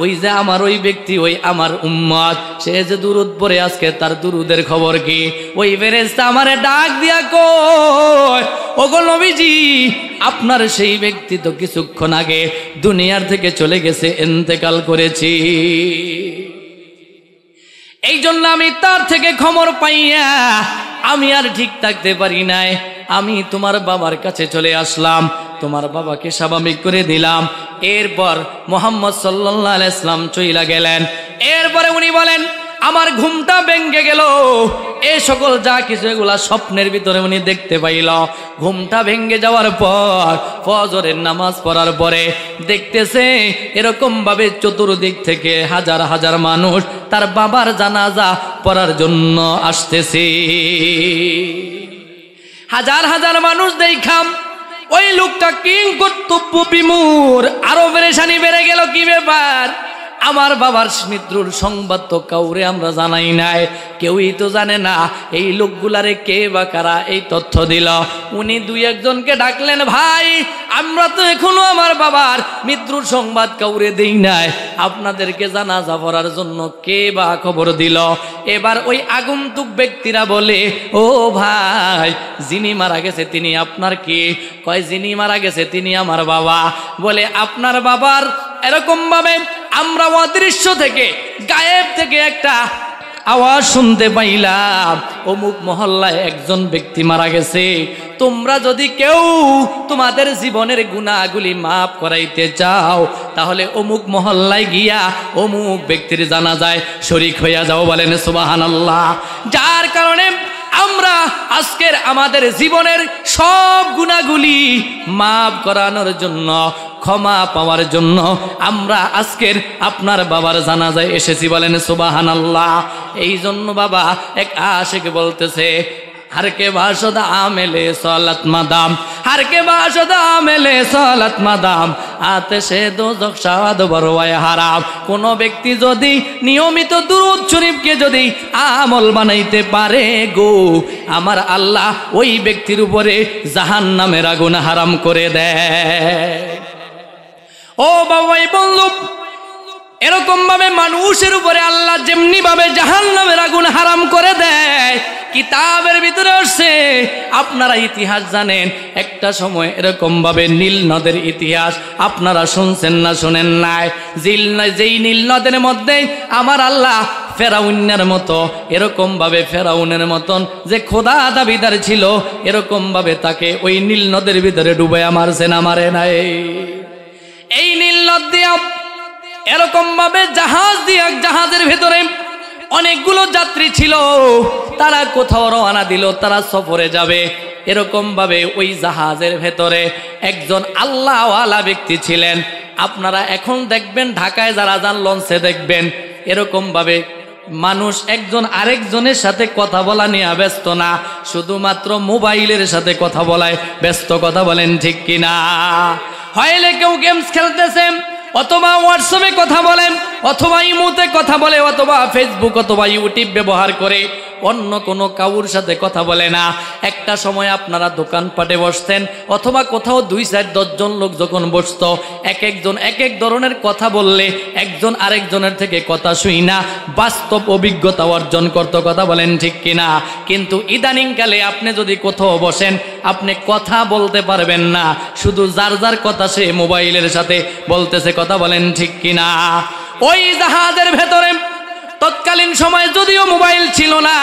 S1: ওই যে আমার ওই ব্যক্তি, ওই আমার উম্মত, সে যে দুরুদ পড়ে আজকে তার দুরুদের খবর কি? ওই ফেরেশতা আমারে ডাক দিয়া কয়, ওগো নবীজি, আপনার সেই ব্যক্তি তো কিছুক্ষণ আগে দুনিয়ার থেকে চলে গেছে, ইন্তেকাল করেছি। এই জন্য আমি তার থেকে খবর পাইয়া আমি আর ঠিক থাকতে পারি নাই, আমি তোমার বাবার কাছে চলে আসলাম, তোমার বাবাকে স্বাভাবিক করে দিলাম। এরপর মুহাম্মদ সাল্লাল্লাহু আলাইহি ওয়াসাল্লাম চইলা গেলেন। এরপরে উনি বলেন, আমার ঘুমটা ভেঙে গেল, এই সকল যা কিছু এগুলা স্বপ্নের ভিতরে উনি দেখতে পাইল। ঘুমটা ভেঙে যাওয়ার পর ফজরের নামাজ পড়ার পরে দেখতেছে এরকম ভাবে চতুর্দিক থেকে হাজার হাজার মানুষ তার বাবার জানাজা পড়ার জন্য আসতেছে। হাজার হাজার মানুষ দেখাম ওই লোকটা কিং কর্তব্য বিমূঢ়, আরো পেরেশানি বেড়ে গেল। কি ব্যাপার? আমার বাবার মৃত্যুর সংবাদ তো কাউরে আমরা জানাই নাই, কেউই তো জানে না। এই লোকগুলারে কে বা কারা এই তথ্য দিল? উনি দুই একজনকে ডাকলেন, ভাই আমরা তো এখনো আমার বাবার মৃত্যুর সংবাদ কাউরে দেই নাই, আপনাদেরকে জানাজা পড়ার জন্য কে বা খবর দিল? এবার ওই আগন্তুক ব্যক্তিরা বলে, ও ভাই, যিনি মারা গেছে তিনি আপনার কি? কয়, যিনি মারা গেছে তিনি আমার বাবা। বলে, আপনার বাবার এরকম ভাবে আমরা অদৃশ্য থেকে, গায়েব থেকে একটা আওয়াজ শুনতে পাইলাম, অমুক মহল্লায় একজন ব্যক্তি মারা গেছে, তোমরা যদি কেউ তোমাদের জীবনের গুনাহগুলি মাফ করাইতে চাও তাহলে অমুক মহল্লায় গিয়া অমুক ব্যক্তির জানাজায় শরীক হইয়া যাও। বলেন সুবহানাল্লাহ। যার কারণে আমরা আজকের আমাদের জীবনের সব গুনাহগুলি মাফ করানোর জন্য, ক্ষমা পাওয়ার জন্য আমরা আজকের আপনার বাবার জানাজায় এসেছি। বলেন সুবহানাল্লাহ। এই জন্য বাবা এক আশিক বলতেছে, हर के बाशद आमेले सालत मदाम, हर के बाशद आमेले सालत मदाम, आतेशे दोजख शाद बरवाय हाराम। कोनो व्यक्ति यदि नियमित दुरूद शरीफके यदि आमल बानाइते पारे गो, आमार आल्लाह ओई व्यक्तिर उपरे জাহান্নামের আগুন হারাম করে দেয়। ও বাবাই বন্ধু, এরকম ভাবে মানুষের উপরে আল্লাহ যেমনি ভাবে জাহান্নামের আগুন হারাম করে দেয়, কিতাবের ভিতরে আসছে। আপনারা ইতিহাস জানেন, একটা সময় এরকম ভাবে নীল নদের ইতিহাস আপনারা শুনছেন না শুনেন নাই? যেই নীল নদের মধ্যে আমার আল্লাহ ফেরাউনের মতো, এরকম ভাবে ফেরাউনের মতন যে খোদা দাবিদার ছিল, এরকম ভাবে তাকে ওই নীল নদের ভিতরে ডুবাইয়া মারছে না মারে নাই? এই নীল নদ দিয়া এরকম ভাবে জাহাজ দিয়া, জাহাজের ভেতরে অনেকগুলো যাত্রী ছিল, তারা কোথাও রওনা দিল, তারা সফরে যাবে। এরকম ভাবে ওই জাহাজের ভেতরে একজন আল্লাহওয়ালা ব্যক্তি ছিলেন। আপনারা এখন দেখবেন ঢাকায় যারা যান লঞ্চে দেখবেন এরকম ভাবে মানুষ একজন আরেকজনের সাথে কথা বলা নিয়ে ব্যস্ত না, শুধুমাত্র মোবাইলের সাথে কথা বলায় ব্যস্ত। কথা বলেন ঠিক কিনা? হয়লে কেউ গেমস খেলতেছে, অথবা হোয়াটসঅ্যাপে কথা বলেন, অথবা ইমোতে কথা বলে, অথবা ফেসবুক অথবা ইউটিউব ব্যবহার করে অন্য কোনো কাউর সাথে কথা বলে না। একটা সময় আপনারা দোকানপাটে বসতেন, অথবা কোথাও 2-4-10 জন লোক যখন বসত, এক একজন এক এক ধরনের কথা বললে একজন আরেকজনের থেকে কথা শুই না বাস্তব অভিজ্ঞতা অর্জন করত। কথা বলেন ঠিক কিনা? কিন্তু ইদানিংকালে আপনি যদি কোথাও বসেন, আপনি কথা বলতে পারবেন না, শুধু যার যার কথা সে মোবাইলের সাথে বলতেছে। কথা বলেন ঠিক কিনা? ওই জাহাজের ভেতরে তৎকালীন সময় যদিও যদিও মোবাইল ছিল না,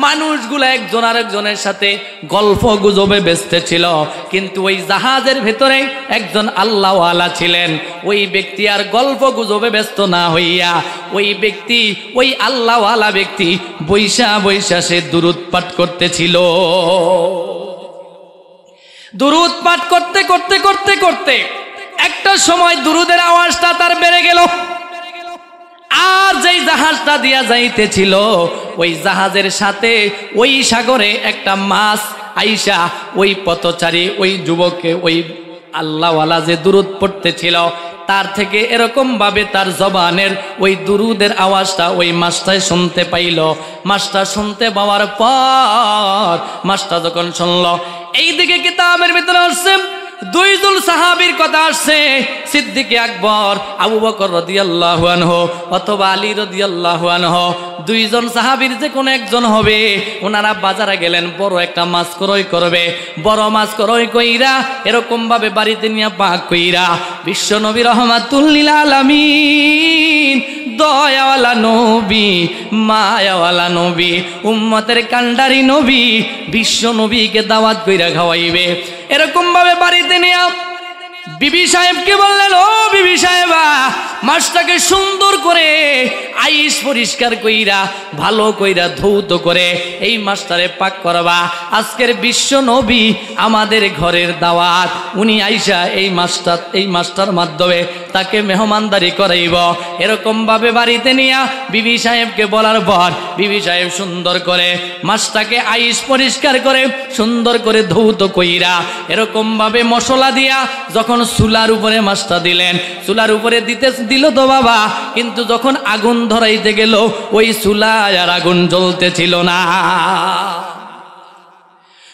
S1: মানুষগুলো একজন আরেকজনের সাথে গল্প গুজবে ব্যস্ত ছিল, কিন্তু ওই জাহাজের ভেতরে একজন আল্লাহওয়ালা ছিলেন। ওই ব্যক্তি আর গল্প গুজবে ব্যস্ত না হইয়া ওই ব্যক্তি, ওই আল্লাহওয়ালা ব্যক্তি বৈশা বৈশা সে দুরূদ পাঠ করতেছিল। দুরূদ পাঠ করতে করতে করতে করতে একটা সময় দুরূদের আওয়াজটা তার বেড়ে গেল। আর যেই জাহাজটা দিয়া যাইতেছিল ওই জাহাজের সাথে ওই সাগরে একটা মাছ আইসা ওই পথচারী ওই যুবককে, ওই আল্লাহওয়ালা যে দুরূদ পড়তেছিল তার থেকে এরকম ভাবে তার জবানের ওই দুরূদের আওয়াজটা ওই মাছটাই শুনতে পাইল। মাছটা শুনতে পাওয়ার পর মাছটা যখন শুনল, এইদিকে কিতাবের ভিতরে আসছে দুইজন সাহাবীর কথা আসছে, সিদ্দিকে আকবর, আবু বকর রাদিয়াল্লাহু আনহু অথবা আলী রাদিয়াল্লাহু আনহু, দুইজন সাহাবীর যে কোনো একজন হবে। ওনারা বাজারে গেলেন, বড় একটা মাছ ক্রয় করবে। বড় মাছ ক্রয় কইরা এরকম ভাবে বাড়িতে নিয়ে পাক কইরা বিশ্ব নবী রাহমাতুল লিল আলামিন, দয়াওয়ালা নবী, মায়াওয়ালা নবী, উম্মতের কান্ডারি নবী, বিশ্ব নবীকে দাওয়াত কইরা খাওয়াইবে। এরকম ভাবে বাড়িতে নিয়ে বিবি সাহেবকে বললেন, ও বিবি সাহেবা, মাছটাকে সুন্দর করে আইস পরিষ্কার কইরা ভালো কইরা ধৌত করে এই মাছটারে পাক করবা। আজকের বিশ্ব নবী আমাদের ঘরের দাওয়াত, উনি আইসা এই মাছটার মাধ্যমে তাকে মেহমানদারি করাইব। এরকম ভাবে বাড়িতে নিয়ে বিবি সাহেবকে বলার পর বিবি সাহেব সুন্দর করে মাছটাকে আইস পরিষ্কার করে সুন্দর করে ধৌত কইরা এরকম ভাবে মশলা দিয়া যখন চুলার উপরে মাছটা দিলেন, চুলার উপরে দিল তো বাবা, কিন্তু যখন আগুন ধরাইতে গেল ওই চুলায় আর আগুন জ্বলতেছিল না।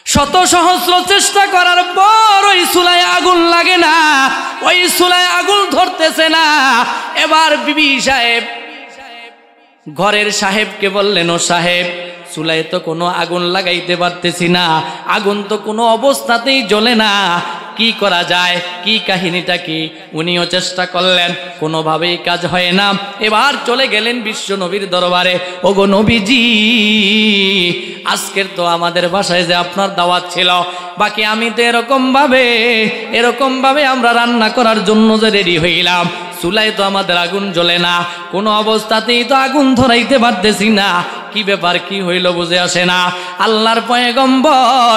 S1: শত সহস্র চেষ্টা করার পর ওই চুলায় আগুন লাগে না, ওই চুলায় আগুন ধরতেছে না। এবার বিবি সাহেব ঘরের সাহেবকে বললেন, ও সাহেব, চুলায় তো কোনো আগুন লাগাইতে পারতেছি না, আগুন তো কোনো অবস্থাতেই জ্বলে না, কি করা যায়, কি কাহিনীটা কি? উনিও চেষ্টা করলেন, কোনোভাবেই কাজ হয় না। এবার চলে গেলেন বিশ্ব নবীর দরবারে, ওগো নবীজি, আজকের তো আমাদের বাসায় যে আপনার দাওয়াত ছিল, বাকি আমি তো এরকম ভাবে আমরা রান্না করার জন্য যে রেডি হইলাম, চুলায় তো আমাদের আগুন জ্বলে না, কোনো অবস্থাতেই তো আগুন ধরাইতে পারতেছি না, কি ব্যাপার, কি হইল বুঝে আসে না। আল্লাহর পয়গম্বর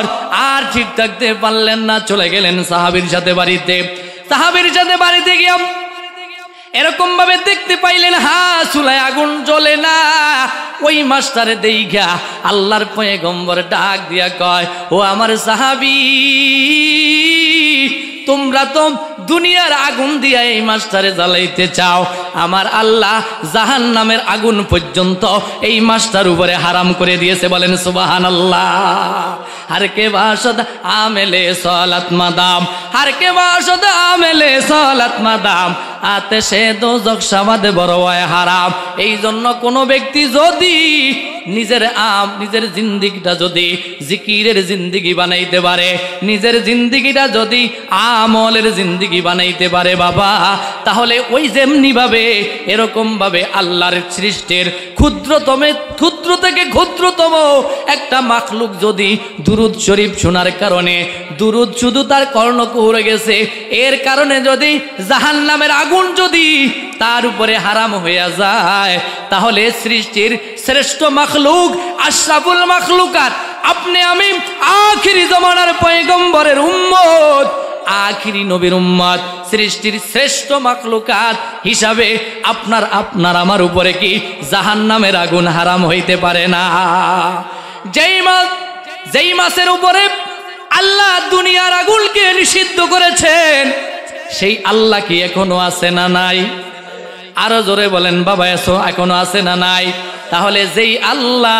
S1: আর ঠিক থাকতে পারলেন না, চলে গেলেন সাহাবীর সাথে বাড়িতে। সাহাবীর সাথে বাড়িতে গিয়ে এরকম ভাবে দেখতে পাইলেন, হ্যাঁ, চুলায় আগুন জ্বলে না। ওই মাস্টারে দেইখা আল্লাহর পয়গম্বর ডাক দিয়া কয়, ও আমার সাহাবী, তোমরা তো দুনিয়ার আগুন দিয়া এই মাছটারে জ্বালাইতে চাও, আমার আল্লাহ জাহান্নামের আগুন পর্যন্ত এই মাছটার উপরে হারাম করে দিয়েছে। বলেন সুবহানাল্লাহ। हर के बाशद आमेले सालत मदाम, हर के बाशद आमेले सालत मदाम, आतेशे दोजख शाबाद बरवाय हाराम। এই জন্য কোনো ব্যক্তি যদি নিজের জিন্দেগিটা যদি জিকিরের জিন্দেগি বানাইতে পারে, নিজের জিন্দেগিটা যদি আমলের জিন্দেগি বানাইতে পারে বাবা, তাহলে ওই যেমনি ভাবে এরকম ভাবে আল্লাহর সৃষ্টির ক্ষুদ্র থেকে ক্ষুদ্রতম একটা মাখলুক যদি দুরুদ শরীফ শোনার কারণে দুরুদ শুধু তার কর্ণকুহরে গেছে, এর কারণে যদি জাহান্নামের আগুন যদি তার উপরে হারাম হয়ে যায়, তাহলে সৃষ্টির শ্রেষ্ঠ মাখলুক আশরাফুল মাখলুকাত আপনি আমি আখিরি জমানার পয়গম্বরের উম্মত, আখিরি নবীর উম্মত, সৃষ্টির শ্রেষ্ঠ মাখলুকাত হিসাবে আপনার আমার উপরে কি জাহান্নামের আগুন হারাম হইতে পারে না? যেই মাসের উপরে আল্লাহ দুনিয়ার আগুনকে নিষিদ্ধ করেছেন, সেই আল্লাহ কি এখনো আছে না নাই? আরো জোরে বলেন বাবা, এখনো আছে না নাই? তাহলে যেই আল্লাহ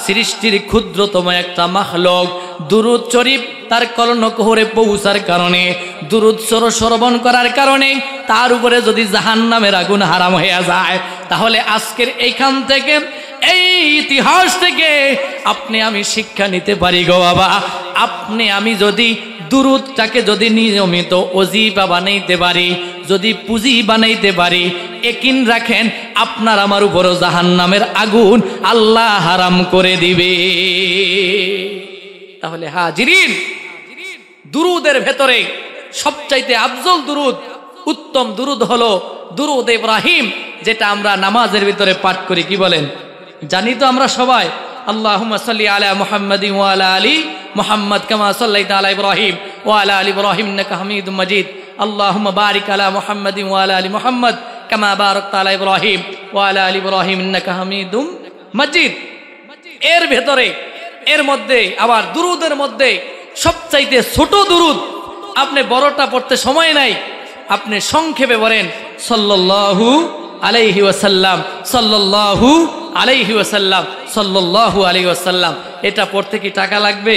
S1: সৃষ্টির ক্ষুদ্রতম একটা মাখলুক দুরুদ শরীফ তার কর্ণকুহরে পৌঁছার কারণে, দুরুদ শ্রবণ করার কারণে তার উপরে যদি জাহান্নামের আগুন হারাম হয়ে যায়, তাহলে আজকের এইখান থেকে এই ইতিহাস থেকে আপনি আমি শিক্ষা নিতে পারি গো বাবা। আপনি আমি যদি দুরুদটাকে যদি নিয়মিত ওজিফা বানাইতে পারি, যদি পুঁজি বানাইতে পারি, একিন রাখেন আপনার আমার উপরও জাহান্নামের আগুন আল্লাহ হারাম করে দিবে। তাহলে হাজিরিন, দুরুদের ভেতরে সবচাইতে আফজল দুরুদ, উত্তম দুরুদ হলো দুরুদ ইব্রাহিম, যেটা আমরা নামাজের ভিতরে পাঠ করি। কি বলেন? জানি তো আমরা সবাই, আল্লাহুম্মা সাল্লি আলা মুহাম্মাদিন ওয়া আলা আলি মুহাম্মাদ কামা সাল্লাইতা আলা ইব্রাহিম ওয়া আলা আলি ইব্রাহিম ইন্নাকা হামিদুম মাজিদ। আল্লাহুম্মা বারিক আলা মুহাম্মাদিন ওয়া আলা আলি মুহাম্মাদ কামা বারাকতা আলা ইব্রাহিম ওয়া আলা আলি ইব্রাহিম ইন্নাকা হামিদুম মাজিদ। এর ভেতরে, এর মধ্যে আবার দুরুদের মধ্যে সবচাইতে ছোট দুরুদ, আপনি বড়টা পড়তে সময় নাই, আপনি সংক্ষেপে বলেন সাল্লাল্লাহু আলাইহি ওয়াসাল্লাম, সাল্লাল্লাহু আলাইহি ওয়াসাল্লাম, সাল্লাল্লাহু আলাইহি ওয়াসাল্লাম। এটা পড়তে কি টাকা লাগবে,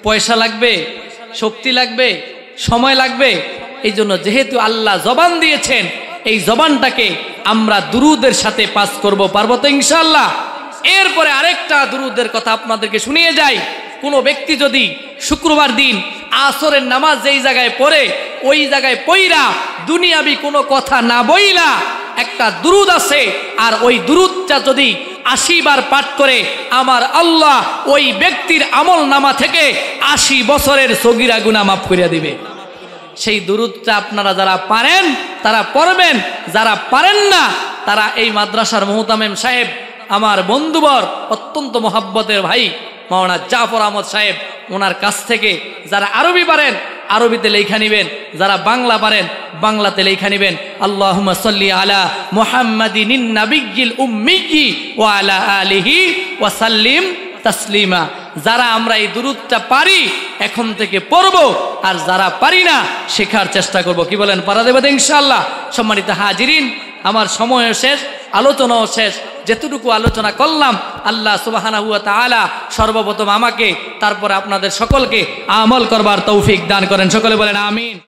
S1: পয়সা লাগবে, শক্তি লাগবে, সময় লাগবে? এই জন্য যেহেতু আল্লাহ জবান দিয়েছেন, এই জবানটাকে আমরা দুরুদের সাথে পাস করব, পারবো তো ইনশাআল্লাহ? এরপরে আরেকটা দুরুদের কথা আপনাদেরকে শুনিয়ে যাই। কোনো ব্যক্তি যদি শুক্রবার দিন আসরের নামাজ যেই জায়গায় পড়ে, ওই জায়গায় পইরা দুনিয়াবি কোনো কথা না বইলা একটা দুরুদ আছে, আর ওই দুরুদটা যদি 80 বার পাঠ করে, আমার আল্লাহ ওই ব্যক্তির আমল নামা থেকে 80 বছরের সগীরা গুনাহ মাফ করিয়া দিবে। সেই দুরুদটা আপনারা যারা পারেন তারা পড়বেন, যারা পারেন না তারা এই মাদ্রাসার মুহতামিম সাহেব, আমার বন্ধুবর, অত্যন্ত মহাব্বতের ভাই মাওলানা জাফর আহমদ সাহেব, ওনার কাছ থেকে যারা আরবি পারেন আরবিতে লেখা নিবেন, যারা বাংলা পারেন বাংলাতে লেখা নিবেন। আল্লাহুম্মা সাল্লি আলা মুহাম্মাদিনিন নাবিয়্যিল উম্মিয়্যি ওয়া আলা আলিহি ওয়া সাল্লিম তাসলিমা। যারা আমরা এই দুরুদটা পারি এখন থেকে পড়ব, আর যারা পারি না শেখার চেষ্টা করব। কি বলেন? পারা দেবে তো ইনশাআল্লাহ? সম্মানিত হাজিরিন, আমার সময়ও শেষ, আলোচনাও শেষ। যেটুকু আলোচনা করলাম আল্লাহ সুবহানাহু ওয়া তাআলা সর্বপ্রথম আমাকে, তারপরে আপনাদের সকলকে আমল করবার তৌফিক দান করেন। সকলে বলেন আমিন।